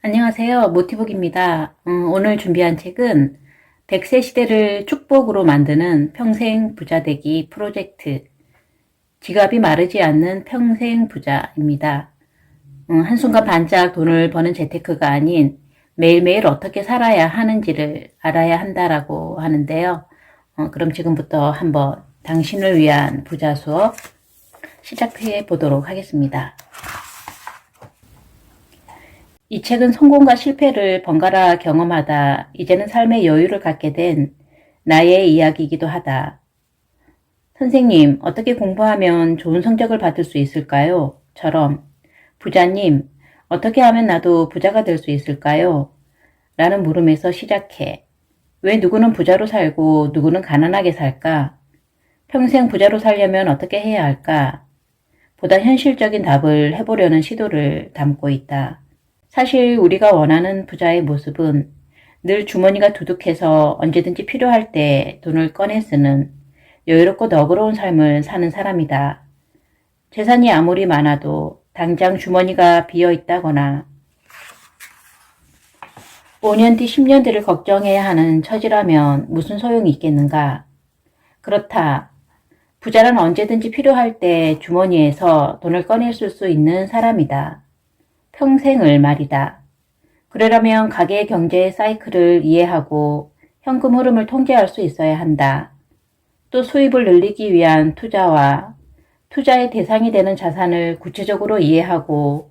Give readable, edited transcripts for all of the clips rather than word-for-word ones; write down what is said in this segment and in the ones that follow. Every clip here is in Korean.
안녕하세요. 모티북입니다. 오늘 준비한 책은 100세 시대를 축복으로 만드는 평생 부자 되기 프로젝트, 지갑이 마르지 않는 평생 부자입니다. 한순간 반짝 돈을 버는 재테크가 아닌 매일매일 어떻게 살아야 하는지를 알아야 한다라고 하는데요. 그럼 지금부터 한번 당신을 위한 부자 수업 시작해 보도록 하겠습니다. 이 책은 성공과 실패를 번갈아 경험하다 이제는 삶의 여유를 갖게 된 나의 이야기이기도 하다. 선생님, 어떻게 공부하면 좋은 성적을 받을 수 있을까요? 처럼, 부자님, 어떻게 하면 나도 부자가 될 수 있을까요? 라는 물음에서 시작해. 왜 누구는 부자로 살고 누구는 가난하게 살까? 평생 부자로 살려면 어떻게 해야 할까? 보다 현실적인 답을 해보려는 시도를 담고 있다. 사실 우리가 원하는 부자의 모습은 늘 주머니가 두둑해서 언제든지 필요할 때 돈을 꺼내 쓰는 여유롭고 너그러운 삶을 사는 사람이다. 재산이 아무리 많아도 당장 주머니가 비어 있다거나 5년 뒤 10년 뒤를 걱정해야 하는 처지라면 무슨 소용이 있겠는가? 그렇다. 부자란 언제든지 필요할 때 주머니에서 돈을 꺼내 쓸 수 있는 사람이다. 평생을 말이다. 그러려면 가계 경제의 사이클을 이해하고 현금 흐름을 통제할 수 있어야 한다. 또 수입을 늘리기 위한 투자와 투자의 대상이 되는 자산을 구체적으로 이해하고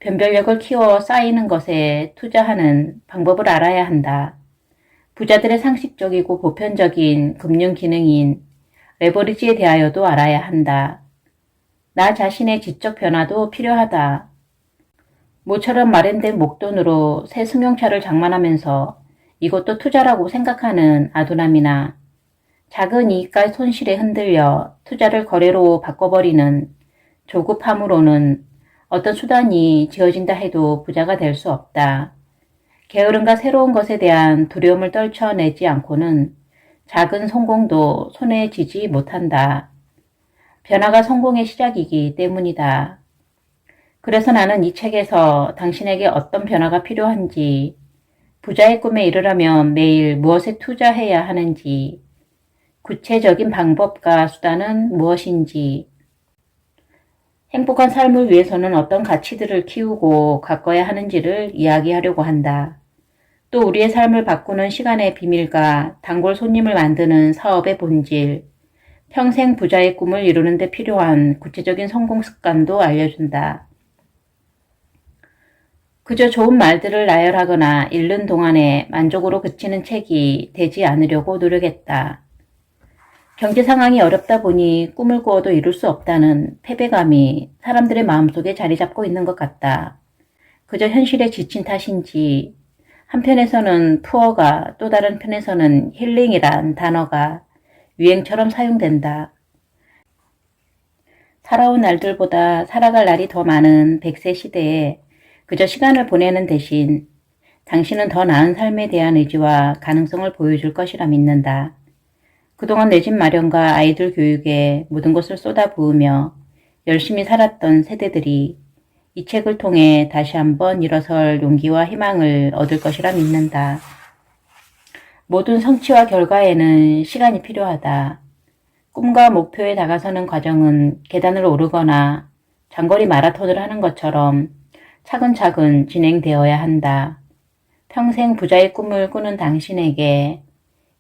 변별력을 키워 쌓이는 것에 투자하는 방법을 알아야 한다. 부자들의 상식적이고 보편적인 금융 기능인 레버리지에 대하여도 알아야 한다. 나 자신의 지적 변화도 필요하다. 모처럼 마련된 목돈으로 새 승용차를 장만하면서 이것도 투자라고 생각하는 아두남이나 작은 이익과 손실에 흔들려 투자를 거래로 바꿔버리는 조급함으로는 어떤 수단이 지어진다 해도 부자가 될 수 없다. 게으름과 새로운 것에 대한 두려움을 떨쳐내지 않고는 작은 성공도 손에 쥐지 못한다. 변화가 성공의 시작이기 때문이다. 그래서 나는 이 책에서 당신에게 어떤 변화가 필요한지, 부자의 꿈에 이르려면 매일 무엇에 투자해야 하는지, 구체적인 방법과 수단은 무엇인지, 행복한 삶을 위해서는 어떤 가치들을 키우고 가꿔야 하는지를 이야기하려고 한다. 또 우리의 삶을 바꾸는 시간의 비밀과 단골 손님을 만드는 사업의 본질, 평생 부자의 꿈을 이루는 데 필요한 구체적인 성공 습관도 알려준다. 그저 좋은 말들을 나열하거나 읽는 동안에 만족으로 그치는 책이 되지 않으려고 노력했다. 경제 상황이 어렵다 보니 꿈을 꾸어도 이룰 수 없다는 패배감이 사람들의 마음속에 자리 잡고 있는 것 같다. 그저 현실에 지친 탓인지 한편에서는 푸어가 또 다른 편에서는 힐링이란 단어가 유행처럼 사용된다. 살아온 날들보다 살아갈 날이 더 많은 100세 시대에 그저 시간을 보내는 대신 당신은 더 나은 삶에 대한 의지와 가능성을 보여줄 것이라 믿는다. 그동안 내 집 마련과 아이들 교육에 모든 것을 쏟아부으며 열심히 살았던 세대들이 이 책을 통해 다시 한번 일어설 용기와 희망을 얻을 것이라 믿는다. 모든 성취와 결과에는 시간이 필요하다. 꿈과 목표에 다가서는 과정은 계단을 오르거나 장거리 마라톤을 하는 것처럼 차근차근 진행되어야 한다. 평생 부자의 꿈을 꾸는 당신에게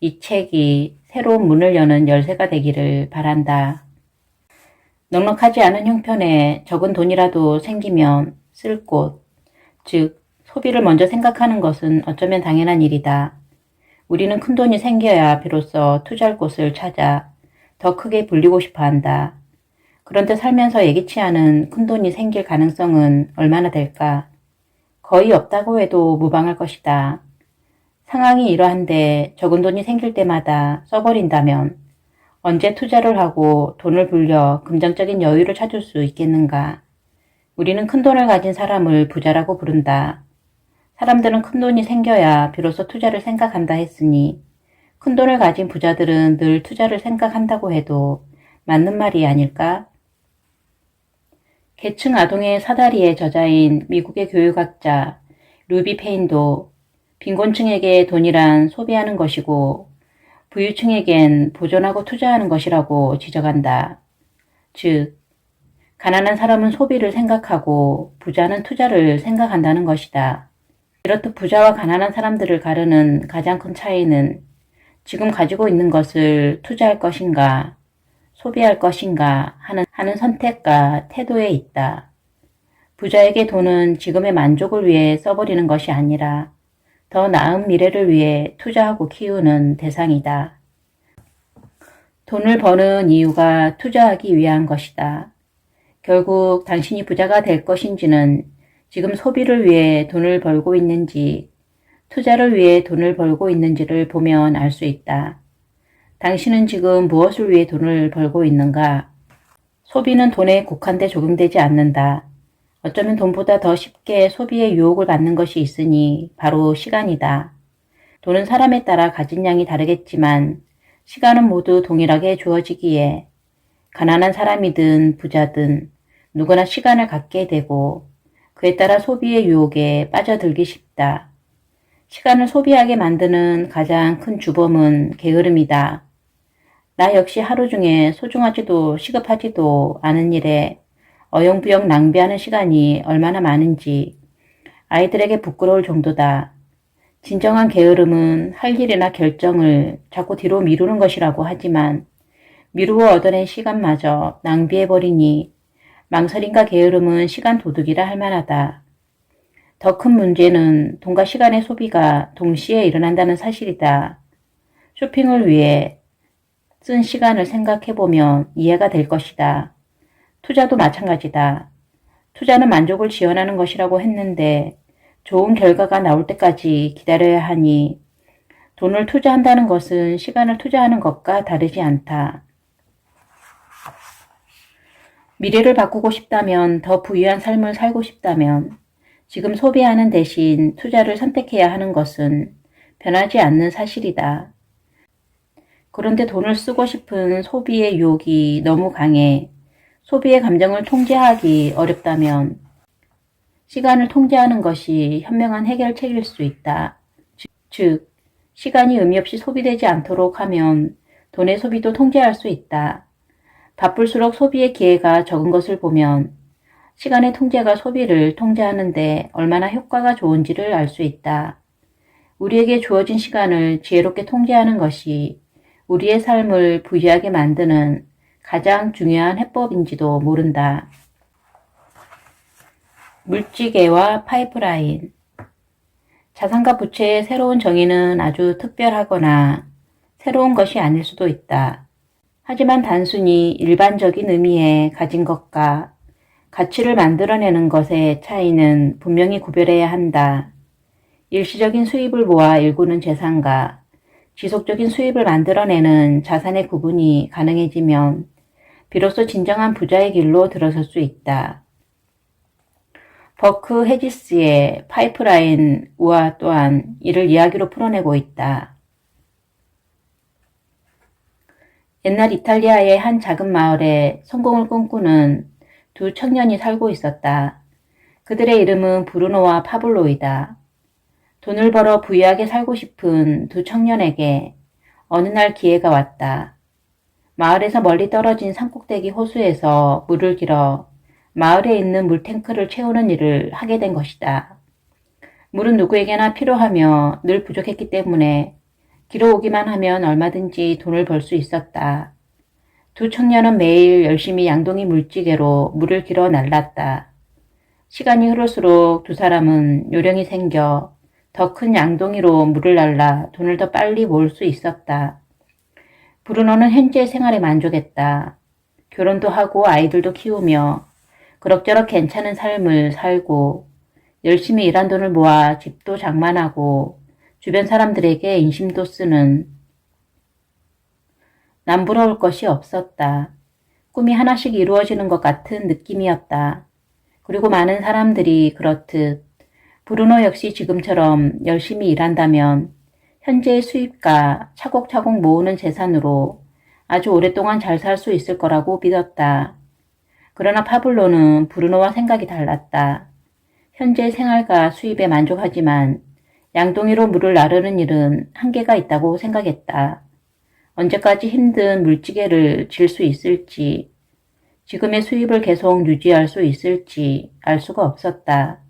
이 책이 새로운 문을 여는 열쇠가 되기를 바란다. 넉넉하지 않은 형편에 적은 돈이라도 생기면 쓸 곳, 즉 소비를 먼저 생각하는 것은 어쩌면 당연한 일이다. 우리는 큰 돈이 생겨야 비로소 투자할 곳을 찾아 더 크게 불리고 싶어 한다. 그런데 살면서 예기치 않은 큰돈이 생길 가능성은 얼마나 될까? 거의 없다고 해도 무방할 것이다. 상황이 이러한데 적은 돈이 생길 때마다 써버린다면 언제 투자를 하고 돈을 불려 금전적인 여유를 찾을 수 있겠는가? 우리는 큰돈을 가진 사람을 부자라고 부른다. 사람들은 큰돈이 생겨야 비로소 투자를 생각한다 했으니 큰돈을 가진 부자들은 늘 투자를 생각한다고 해도 맞는 말이 아닐까? 계층 아동의 사다리의 저자인 미국의 교육학자 루비 페인도 빈곤층에게 돈이란 소비하는 것이고 부유층에겐 보존하고 투자하는 것이라고 지적한다. 즉, 가난한 사람은 소비를 생각하고 부자는 투자를 생각한다는 것이다. 이렇듯 부자와 가난한 사람들을 가르는 가장 큰 차이는 지금 가지고 있는 것을 투자할 것인가, 소비할 것인가 하는 선택과 태도에 있다. 부자에게 돈은 지금의 만족을 위해 써버리는 것이 아니라 더 나은 미래를 위해 투자하고 키우는 대상이다. 돈을 버는 이유가 투자하기 위한 것이다. 결국 당신이 부자가 될 것인지는 지금 소비를 위해 돈을 벌고 있는지, 투자를 위해 돈을 벌고 있는지를 보면 알 수 있다. 당신은 지금 무엇을 위해 돈을 벌고 있는가? 소비는 돈에 국한돼 적용되지 않는다. 어쩌면 돈보다 더 쉽게 소비의 유혹을 받는 것이 있으니 바로 시간이다. 돈은 사람에 따라 가진 양이 다르겠지만 시간은 모두 동일하게 주어지기에 가난한 사람이든 부자든 누구나 시간을 갖게 되고 그에 따라 소비의 유혹에 빠져들기 쉽다. 시간을 소비하게 만드는 가장 큰 주범은 게으름이다. 나 역시 하루 중에 소중하지도 시급하지도 않은 일에 어영부영 낭비하는 시간이 얼마나 많은지 아이들에게 부끄러울 정도다. 진정한 게으름은 할 일이나 결정을 자꾸 뒤로 미루는 것이라고 하지만 미루어 얻어낸 시간마저 낭비해버리니 망설임과 게으름은 시간 도둑이라 할 만하다. 더 큰 문제는 돈과 시간의 소비가 동시에 일어난다는 사실이다. 쇼핑을 위해 쓴 시간을 생각해보면 이해가 될 것이다. 투자도 마찬가지다. 투자는 만족을 지원하는 것이라고 했는데 좋은 결과가 나올 때까지 기다려야 하니 돈을 투자한다는 것은 시간을 투자하는 것과 다르지 않다. 미래를 바꾸고 싶다면, 더 부유한 삶을 살고 싶다면 지금 소비하는 대신 투자를 선택해야 하는 것은 변하지 않는 사실이다. 그런데 돈을 쓰고 싶은 소비의 유혹이 너무 강해 소비의 감정을 통제하기 어렵다면 시간을 통제하는 것이 현명한 해결책일 수 있다. 즉, 시간이 의미 없이 소비되지 않도록 하면 돈의 소비도 통제할 수 있다. 바쁠수록 소비의 기회가 적은 것을 보면 시간의 통제가 소비를 통제하는데 얼마나 효과가 좋은지를 알 수 있다. 우리에게 주어진 시간을 지혜롭게 통제하는 것이 우리의 삶을 부유하게 만드는 가장 중요한 해법인지도 모른다. 물지개와 파이프라인. 자산과 부채의 새로운 정의는 아주 특별하거나 새로운 것이 아닐 수도 있다. 하지만 단순히 일반적인 의미의 가진 것과 가치를 만들어내는 것의 차이는 분명히 구별해야 한다. 일시적인 수입을 모아 일구는 재산과 지속적인 수입을 만들어내는 자산의 구분이 가능해지면 비로소 진정한 부자의 길로 들어설 수 있다. 버크 헤지스의 파이프라인 우화 또한 이를 이야기로 풀어내고 있다. 옛날 이탈리아의 한 작은 마을에 성공을 꿈꾸는 두 청년이 살고 있었다. 그들의 이름은 브루노와 파블로이다. 돈을 벌어 부유하게 살고 싶은 두 청년에게 어느 날 기회가 왔다. 마을에서 멀리 떨어진 산꼭대기 호수에서 물을 길어 마을에 있는 물탱크를 채우는 일을 하게 된 것이다. 물은 누구에게나 필요하며 늘 부족했기 때문에 길어오기만 하면 얼마든지 돈을 벌 수 있었다. 두 청년은 매일 열심히 양동이 물지개로 물을 길어 날랐다. 시간이 흐를수록 두 사람은 요령이 생겨 더 큰 양동이로 물을 날라 돈을 더 빨리 모을 수 있었다. 브루노는 현재의 생활에 만족했다. 결혼도 하고 아이들도 키우며 그럭저럭 괜찮은 삶을 살고 열심히 일한 돈을 모아 집도 장만하고 주변 사람들에게 인심도 쓰는 남부러울 것이 없었다. 꿈이 하나씩 이루어지는 것 같은 느낌이었다. 그리고 많은 사람들이 그렇듯 브루노 역시 지금처럼 열심히 일한다면 현재의 수입과 차곡차곡 모으는 재산으로 아주 오랫동안 잘 살 수 있을 거라고 믿었다. 그러나 파블로는 브루노와 생각이 달랐다. 현재 생활과 수입에 만족하지만 양동이로 물을 나르는 일은 한계가 있다고 생각했다. 언제까지 힘든 물지개를 질 수 있을지, 지금의 수입을 계속 유지할 수 있을지 알 수가 없었다.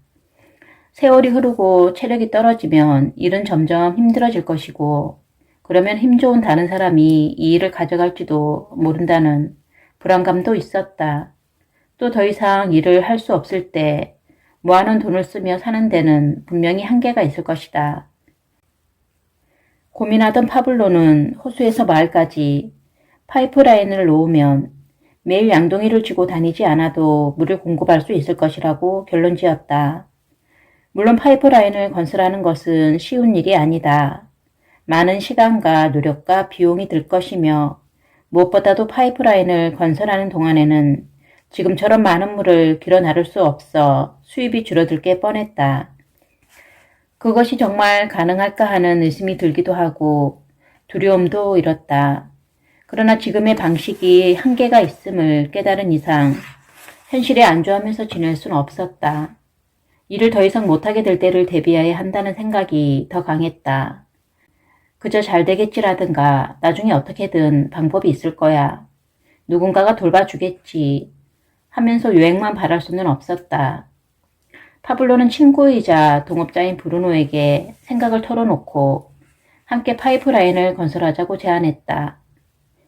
세월이 흐르고 체력이 떨어지면 일은 점점 힘들어질 것이고, 그러면 힘 좋은 다른 사람이 이 일을 가져갈지도 모른다는 불안감도 있었다. 또 더 이상 일을 할 수 없을 때 모아놓은 돈을 쓰며 사는 데는 분명히 한계가 있을 것이다. 고민하던 파블로는 호수에서 마을까지 파이프라인을 놓으면 매일 양동이를 쥐고 다니지 않아도 물을 공급할 수 있을 것이라고 결론지었다. 물론 파이프라인을 건설하는 것은 쉬운 일이 아니다. 많은 시간과 노력과 비용이 들 것이며 무엇보다도 파이프라인을 건설하는 동안에는 지금처럼 많은 물을 길어 나를 수 없어 수입이 줄어들 게 뻔했다. 그것이 정말 가능할까 하는 의심이 들기도 하고 두려움도 일었다. 그러나 지금의 방식이 한계가 있음을 깨달은 이상 현실에 안주하면서 지낼 수는 없었다. 일을 더 이상 못하게 될 때를 대비해야 한다는 생각이 더 강했다. 그저 잘 되겠지라든가 나중에 어떻게든 방법이 있을 거야. 누군가가 돌봐주겠지 하면서 유행만 바랄 수는 없었다. 파블로는 친구이자 동업자인 브루노에게 생각을 털어놓고 함께 파이프라인을 건설하자고 제안했다.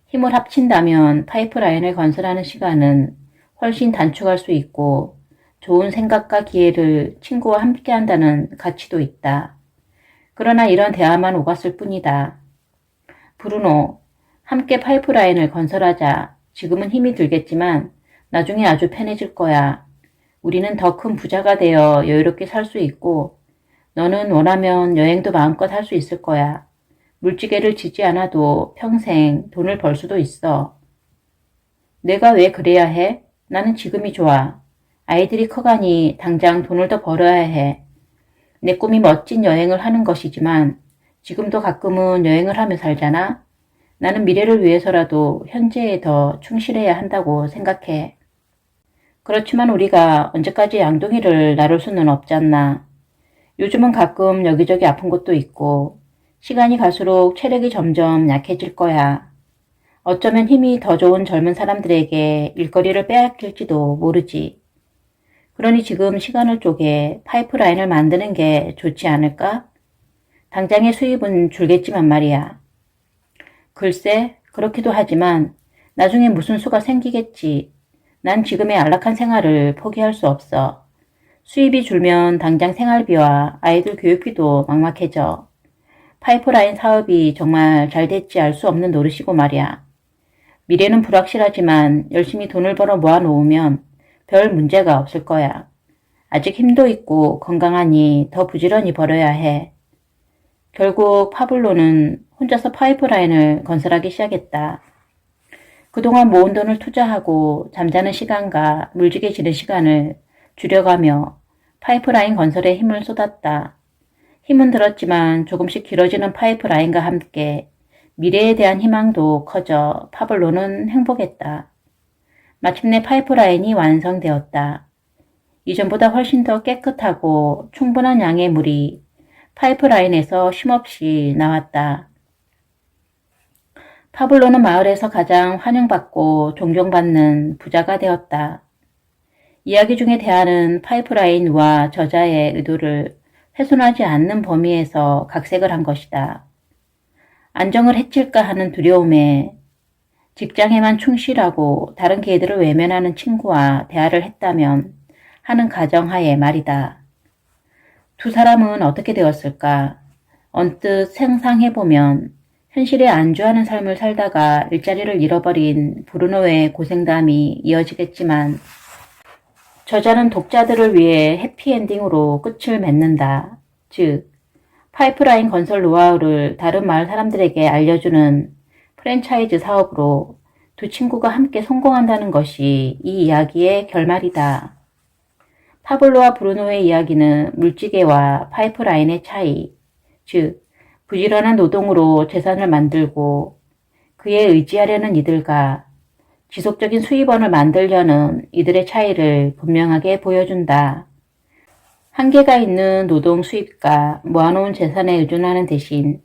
힘을 합친다면 파이프라인을 건설하는 시간은 훨씬 단축할 수 있고 좋은 생각과 기회를 친구와 함께 한다는 가치도 있다. 그러나 이런 대화만 오갔을 뿐이다. 브루노, 함께 파이프라인을 건설하자. 지금은 힘이 들겠지만 나중에 아주 편해질 거야. 우리는 더 큰 부자가 되어 여유롭게 살 수 있고 너는 원하면 여행도 마음껏 할 수 있을 거야. 물지개를 지지 않아도 평생 돈을 벌 수도 있어. 내가 왜 그래야 해? 나는 지금이 좋아. 아이들이 커가니 당장 돈을 더 벌어야 해. 내 꿈이 멋진 여행을 하는 것이지만 지금도 가끔은 여행을 하며 살잖아. 나는 미래를 위해서라도 현재에 더 충실해야 한다고 생각해. 그렇지만 우리가 언제까지 양동이를 나를 수는 없지 않나. 요즘은 가끔 여기저기 아픈 것도 있고 시간이 갈수록 체력이 점점 약해질 거야. 어쩌면 힘이 더 좋은 젊은 사람들에게 일거리를 빼앗길지도 모르지. 그러니 지금 시간을 쪼개 파이프라인을 만드는 게 좋지 않을까? 당장의 수입은 줄겠지만 말이야. 글쎄, 그렇기도 하지만 나중에 무슨 수가 생기겠지. 난 지금의 안락한 생활을 포기할 수 없어. 수입이 줄면 당장 생활비와 아이들 교육비도 막막해져. 파이프라인 사업이 정말 잘 될지 알 수 없는 노릇이고 말이야. 미래는 불확실하지만 열심히 돈을 벌어 모아놓으면 별 문제가 없을 거야. 아직 힘도 있고 건강하니 더 부지런히 벌어야 해. 결국 파블로는 혼자서 파이프라인을 건설하기 시작했다. 그동안 모은 돈을 투자하고 잠자는 시간과 물지개 지는 시간을 줄여가며 파이프라인 건설에 힘을 쏟았다. 힘은 들었지만 조금씩 길어지는 파이프라인과 함께 미래에 대한 희망도 커져 파블로는 행복했다. 마침내 파이프라인이 완성되었다. 이전보다 훨씬 더 깨끗하고 충분한 양의 물이 파이프라인에서 쉼없이 나왔다. 파블로는 마을에서 가장 환영받고 존경받는 부자가 되었다. 이야기 중에 대하는 파이프라인과 저자의 의도를 훼손하지 않는 범위에서 각색을 한 것이다. 안정을 해칠까 하는 두려움에 직장에만 충실하고 다른 개들을 외면하는 친구와 대화를 했다면 하는 가정하에 말이다. 두 사람은 어떻게 되었을까? 언뜻 상상해보면 현실에 안주하는 삶을 살다가 일자리를 잃어버린 브루노의 고생담이 이어지겠지만 저자는 독자들을 위해 해피엔딩으로 끝을 맺는다. 즉, 파이프라인 건설 노하우를 다른 마을 사람들에게 알려주는 프랜차이즈 사업으로 두 친구가 함께 성공한다는 것이 이 이야기의 결말이다. 파블로와 브루노의 이야기는 물지개와 파이프라인의 차이, 즉 부지런한 노동으로 재산을 만들고 그에 의지하려는 이들과 지속적인 수입원을 만들려는 이들의 차이를 분명하게 보여준다. 한계가 있는 노동 수입과 모아놓은 재산에 의존하는 대신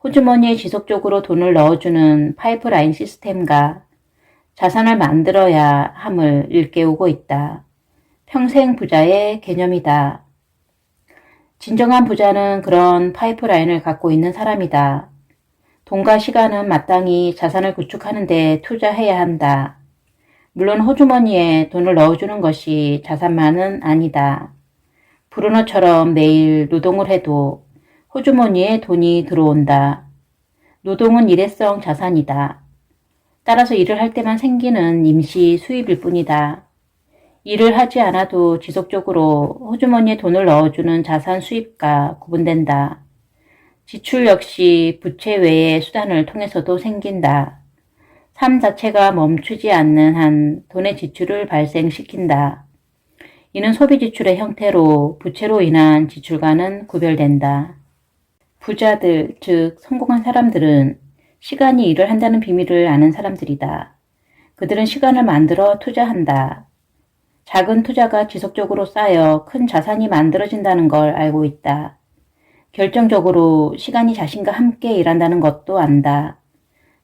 호주머니에 지속적으로 돈을 넣어주는 파이프라인 시스템과 자산을 만들어야 함을 일깨우고 있다. 평생 부자의 개념이다. 진정한 부자는 그런 파이프라인을 갖고 있는 사람이다. 돈과 시간은 마땅히 자산을 구축하는 데 투자해야 한다. 물론 호주머니에 돈을 넣어주는 것이 자산만은 아니다. 브루노처럼 매일 노동을 해도 호주머니에 돈이 들어온다. 노동은 일회성 자산이다. 따라서 일을 할 때만 생기는 임시 수입일 뿐이다. 일을 하지 않아도 지속적으로 호주머니에 돈을 넣어주는 자산 수입과 구분된다. 지출 역시 부채 외의 수단을 통해서도 생긴다. 삶 자체가 멈추지 않는 한 돈의 지출을 발생시킨다. 이는 소비 지출의 형태로 부채로 인한 지출과는 구별된다. 부자들, 즉 성공한 사람들은 시간이 일을 한다는 비밀을 아는 사람들이다. 그들은 시간을 만들어 투자한다. 작은 투자가 지속적으로 쌓여 큰 자산이 만들어진다는 걸 알고 있다. 결정적으로 시간이 자신과 함께 일한다는 것도 안다.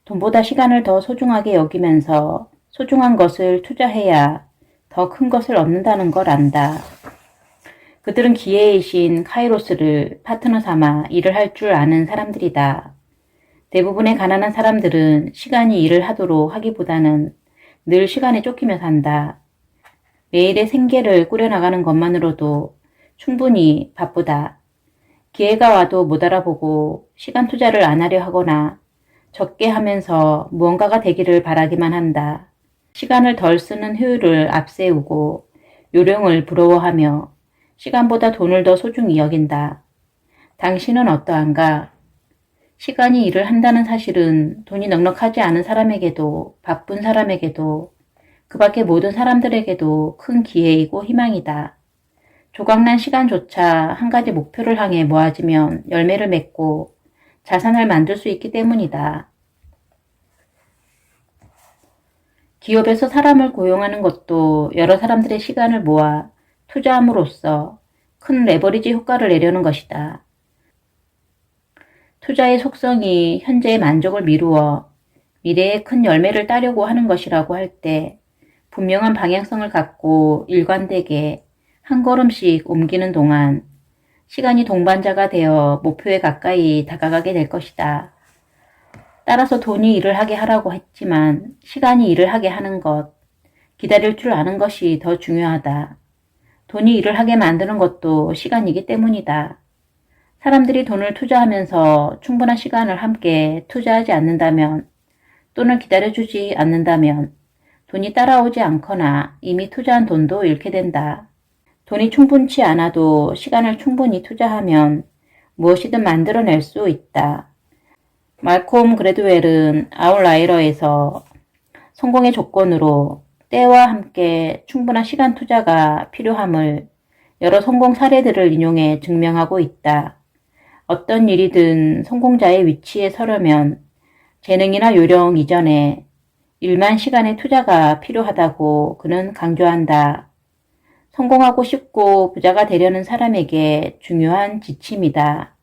돈보다 시간을 더 소중하게 여기면서 소중한 것을 투자해야 더 큰 것을 얻는다는 걸 안다. 그들은 기회의 신 카이로스를 파트너 삼아 일을 할 줄 아는 사람들이다. 대부분의 가난한 사람들은 시간이 일을 하도록 하기보다는 늘 시간에 쫓기며 산다. 매일의 생계를 꾸려나가는 것만으로도 충분히 바쁘다. 기회가 와도 못 알아보고 시간 투자를 안 하려 하거나 적게 하면서 무언가가 되기를 바라기만 한다. 시간을 덜 쓰는 효율을 앞세우고 요령을 부러워하며 시간보다 돈을 더 소중히 여긴다. 당신은 어떠한가? 시간이 일을 한다는 사실은 돈이 넉넉하지 않은 사람에게도 바쁜 사람에게도 그 밖의 모든 사람들에게도 큰 기회이고 희망이다. 조각난 시간조차 한 가지 목표를 향해 모아지면 열매를 맺고 자산을 만들 수 있기 때문이다. 기업에서 사람을 고용하는 것도 여러 사람들의 시간을 모아 투자함으로써 큰 레버리지 효과를 내려는 것이다. 투자의 속성이 현재의 만족을 미루어 미래의 큰 열매를 따려고 하는 것이라고 할 때 분명한 방향성을 갖고 일관되게 한 걸음씩 옮기는 동안 시간이 동반자가 되어 목표에 가까이 다가가게 될 것이다. 따라서 돈이 일을 하게 하라고 했지만 시간이 일을 하게 하는 것, 기다릴 줄 아는 것이 더 중요하다. 돈이 일을 하게 만드는 것도 시간이기 때문이다. 사람들이 돈을 투자하면서 충분한 시간을 함께 투자하지 않는다면 또는 기다려주지 않는다면 돈이 따라오지 않거나 이미 투자한 돈도 잃게 된다. 돈이 충분치 않아도 시간을 충분히 투자하면 무엇이든 만들어낼 수 있다. 말콤 그래드웰은 아웃라이어에서 성공의 조건으로 때와 함께 충분한 시간 투자가 필요함을 여러 성공 사례들을 인용해 증명하고 있다. 어떤 일이든 성공자의 위치에 서려면 재능이나 요령 이전에 일만 시간의 투자가 필요하다고 그는 강조한다. 성공하고 싶고 부자가 되려는 사람에게 중요한 지침이다.